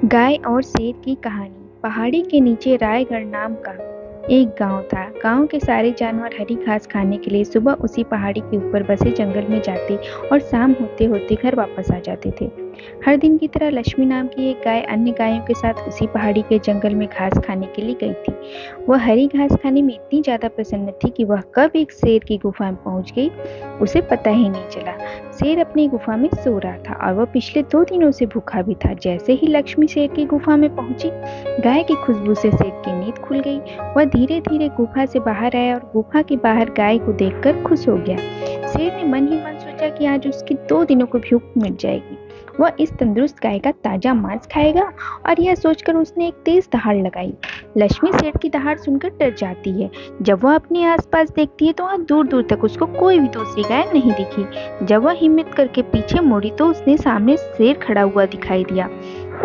गाय और शेर की कहानी। पहाड़ी के नीचे रायगढ़ नाम का एक गांव था। गांव के सारे जानवर हरी घास खाने के लिए सुबह उसी पहाड़ी के ऊपर बसे जंगल में जाते और शाम होते होते घर वापस आ जाते थे। हर दिन की तरह लक्ष्मी नाम की एक गाय अन्य गायों के साथ उसी पहाड़ी के जंगल में घास खाने के लिए गई थी। वह हरी घास खाने में इतनी ज्यादा प्रसन्न थी कि वह कब एक शेर की गुफा में पहुंच गई उसे पता ही नहीं चला। शेर अपनी गुफा में सो रहा था और वह पिछले 2 दिनों से भूखा भी था। जैसे ही लक्ष्मी शेर की गुफा में पहुंची, गाय की खुशबू से शेर की नींद खुल गई। वह धीरे धीरे गुफा से बाहर आया और गुफा के बाहर गाय को देखकर खुश हो गया। शेर ने मन ही मन सोचा कि आज उसकी 2 दिनों की भूख मिट जाएगी। वह इस तंदुरुस्त गाय का ताजा मांस खाएगा और यह सोचकर उसने एक तेज दहाड़ लगाई। लक्ष्मी शेर की दहाड़ सुनकर डर जाती है। जब वह अपने आसपास देखती है तो वहां दूर दूर तक उसको कोई भी दूसरी गाय नहीं दिखी। जब वह हिम्मत करके पीछे मुड़ी तो उसने सामने शेर खड़ा हुआ दिखाई दिया।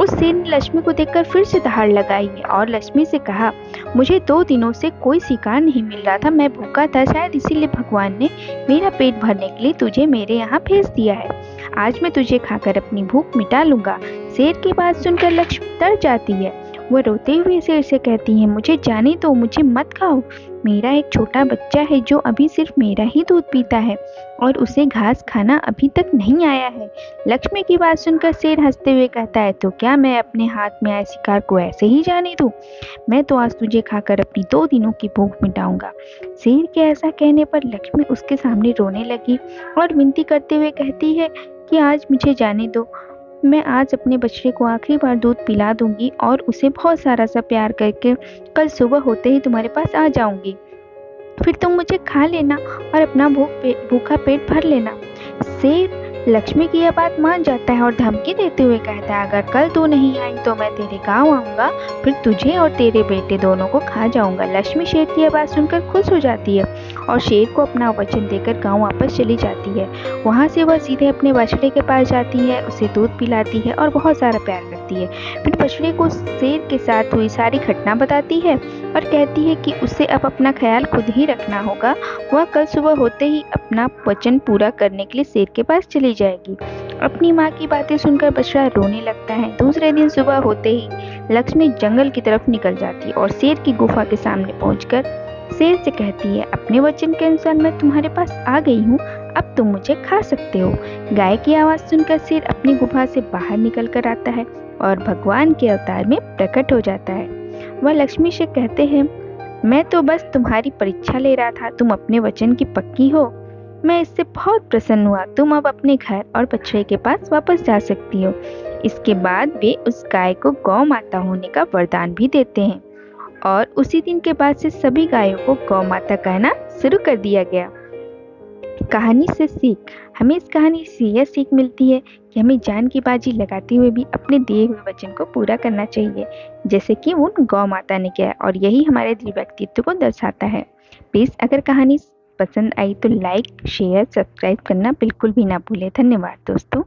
उस शेर ने लक्ष्मी को देखकर फिर से दहाड़ लगाई और लक्ष्मी से कहा, मुझे 2 दिनों से कोई शिकार नहीं मिल रहा था। मैं भूखा था, शायद इसीलिए भगवान ने मेरा पेट भरने के लिए तुझे मेरे यहाँ भेज दिया है। आज मैं तुझे खाकर अपनी भूख मिटा लूंगा। शेर की बात सुनकर लक्ष्मी डर जाती है। वह रोते हुए शेर से कहती है, मुझे जाने दो, मुझे मत खाओ। मेरा एक छोटा बच्चा है जो अभी सिर्फ मेरा ही दूध पीता है और उसे घास खाना अभी तक नहीं आया है। लक्ष्मी की बात सुनकर शेर हंसते हुए कहता है, तो क्या मैं अपने हाथ में आए शिकार को ऐसे ही जाने दूं? मैं तो आज तुझे खाकर अपनी 2 दिनों की भूख मिटाऊंगा। शेर के ऐसा कहने पर लक्ष्मी उसके सामने रोने लगी और विनती करते हुए कहती है कि आज मुझे जाने दो। मैं आज अपने बछड़े को आखिरी बार दूध पिला दूंगी और उसे बहुत सारा सा प्यार करके कल सुबह होते ही तुम्हारे पास आ जाऊंगी। फिर तुम मुझे खा लेना और अपना भूखा पेट भर लेना। शेर लक्ष्मी की यह बात मान जाता है और धमकी देते हुए कहता है, अगर कल तू नहीं आई तो मैं तेरे गांव आऊंगा, फिर तुझे और तेरे बेटे दोनों को खा जाऊंगा। लक्ष्मी शेर की यह बात सुनकर खुश हो जाती है और शेर को अपना वचन देकर गांव वापस चली जाती है। वहां से वह सीधे अपने बछड़े के पास जाती है, उसे दूध पिलाती है और बहुत सारा प्यार करती है। फिर बछड़े को शेर के साथ हुई सारी घटना बताती है और कहती है कि उसे अब अपना ख्याल खुद ही रखना होगा। वह कल सुबह होते ही अपना वचन पूरा करने के लिए शेर के पास चली जाएगी। अपनी माँ की बातें सुनकर बछड़ा रोने लगता है। दूसरे दिन सुबह होते ही लक्ष्मी जंगल की तरफ निकल जाती है और शेर की गुफा के सामने पहुंचकर शेर से कहती है, अपने वचन के अनुसार मैं तुम्हारे पास आ गई हूँ, अब तुम मुझे खा सकते हो। गाय की आवाज सुनकर शेर अपनी गुफा से बाहर निकल कर आता है और भगवान के अवतार में प्रकट हो जाता है। वह लक्ष्मी से कहते हैं, मैं तो बस तुम्हारी परीक्षा ले रहा था, तुम अपने वचन की पक्की हो। मैं इससे बहुत प्रसन्न हुआ। तुम अब अपने घर और बछड़े के पास वापस जा सकती हो। इसके बाद वे उस गाय को गौ माता होने का वरदान भी देते हैं और उसी दिन के बाद से सभी गायों को गौ माता कहना शुरू कर दिया गया। कहानी से सीख। हमें इस कहानी से यह सीख मिलती है कि हमें जान की बाजी लगाते हुए भी अपने दिए हुए वचन को पूरा करना चाहिए, जैसे कि उन गौ माता ने किया, और यही हमारे दिव्य व्यक्तित्व को दर्शाता है। प्लीज अगर कहानी पसंद आई तो लाइक, शेयर, सब्सक्राइब करना बिल्कुल भी ना भूलें। धन्यवाद दोस्तों।